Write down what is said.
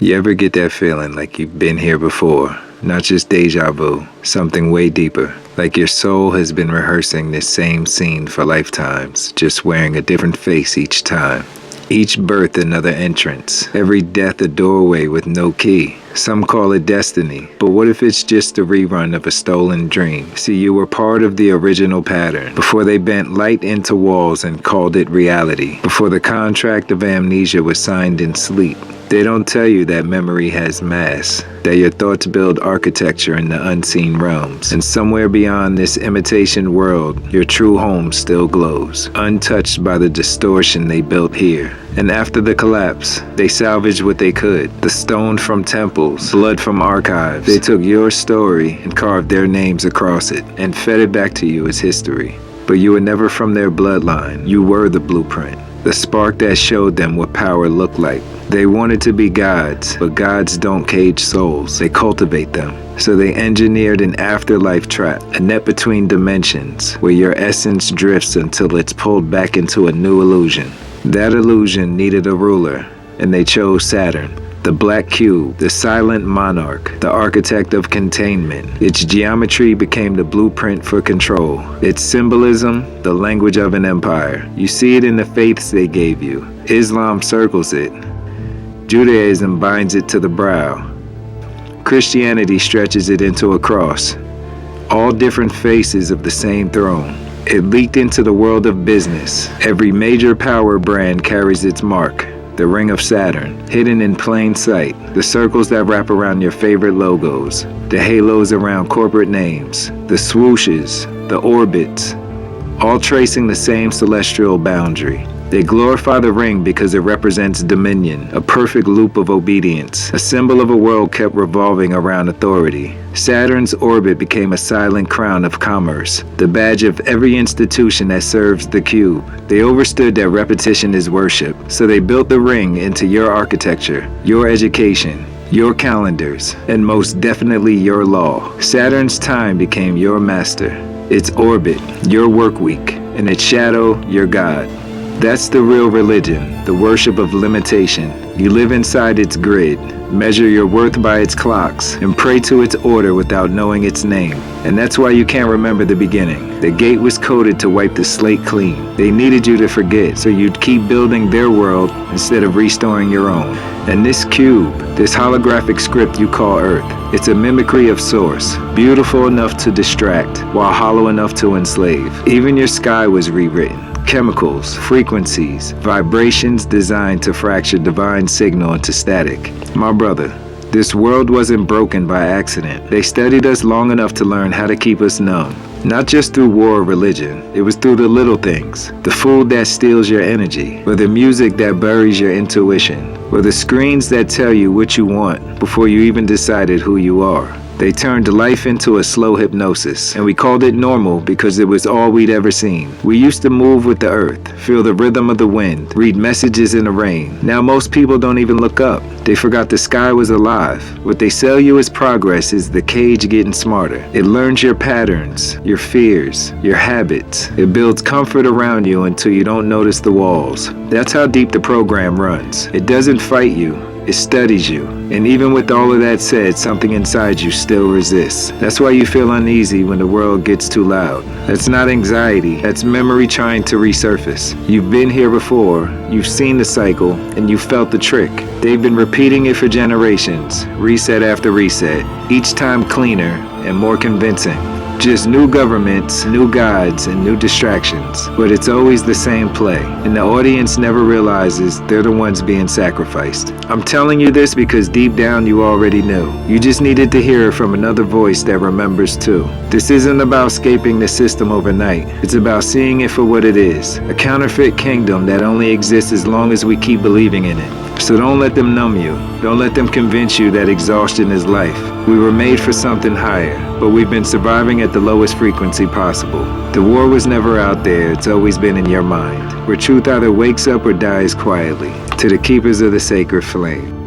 You ever get that feeling like you've been here before? Not just deja vu, something way deeper. Like your soul has been rehearsing this same scene for lifetimes, just wearing a different face each time. Each birth another entrance, every death a doorway with no key. Some call it destiny, but what if it's just a rerun of a stolen dream? See, you were part of the original pattern, before they bent light into walls and called it reality, before the contract of amnesia was signed in sleep. They don't tell you that memory has mass, that your thoughts build architecture in the unseen realms, and somewhere beyond this imitation world, your true home still glows, untouched by the distortion they built here. And after the collapse, they salvaged what they could. The stone from temples, blood from archives. They took your story and carved their names across it, and fed it back to you as history. But you were never from their bloodline. You were the blueprint, the spark that showed them what power looked like. They wanted to be gods, but gods don't cage souls, they cultivate them. So they engineered an afterlife trap, a net between dimensions, where your essence drifts until it's pulled back into a new illusion. That illusion needed a ruler, and they chose Saturn. The black cube, the silent monarch, the architect of containment. Its geometry became the blueprint for control. Its symbolism, the language of an empire. You see it in the faiths they gave you. Islam circles it. Judaism binds it to the brow. Christianity stretches it into a cross. All different faces of the same throne. It leaked into the world of business. Every major power brand carries its mark. The ring of Saturn, hidden in plain sight. The circles that wrap around your favorite logos. The halos around corporate names. The swooshes, the orbits, all tracing the same celestial boundary. They glorify the ring because it represents dominion, a perfect loop of obedience, a symbol of a world kept revolving around authority. Saturn's orbit became a silent crown of commerce, the badge of every institution that serves the cube. They understood that repetition is worship, so they built the ring into your architecture, your education, your calendars, and most definitely your law. Saturn's time became your master, its orbit, your work week, and its shadow, your god. That's the real religion, the worship of limitation. You live inside its grid, measure your worth by its clocks, and pray to its order without knowing its name. And that's why you can't remember the beginning. The gate was coded to wipe the slate clean. They needed you to forget, so you'd keep building their world instead of restoring your own. And this cube, this holographic script you call Earth, it's a mimicry of Source, beautiful enough to distract, while hollow enough to enslave. Even your sky was rewritten. Chemicals, frequencies, vibrations designed to fracture divine signal into static. My brother, this world wasn't broken by accident. They studied us long enough to learn how to keep us numb. Not just through war or religion, it was through the little things. The food that steals your energy, or the music that buries your intuition, or the screens that tell you what you want before you even decided who you are. They turned life into a slow hypnosis, and we called it normal because it was all we'd ever seen. We used to move with the earth, feel the rhythm of the wind, read messages in the rain. Now most people don't even look up. They forgot the sky was alive. What they sell you as progress is the cage getting smarter. It learns your patterns, your fears, your habits. It builds comfort around you until you don't notice the walls. That's how deep the program runs. It doesn't fight you. It studies you. And even with all of that said, something inside you still resists. That's why you feel uneasy when the world gets too loud. That's not anxiety, that's memory trying to resurface. You've been here before, you've seen the cycle, and you felt the trick. They've been repeating it for generations, reset after reset, each time cleaner and more convincing. Just new governments, new gods, and new distractions. But it's always the same play, and the audience never realizes they're the ones being sacrificed. I'm telling you this because deep down you already knew. You just needed to hear it from another voice that remembers too. This isn't about escaping the system overnight. It's about seeing it for what it is. A counterfeit kingdom that only exists as long as we keep believing in it. So don't let them numb you. Don't let them convince you that exhaustion is life. We were made for something higher, but we've been surviving at the lowest frequency possible. The war was never out there, it's always been in your mind, where truth either wakes up or dies quietly. To the keepers of the sacred flame.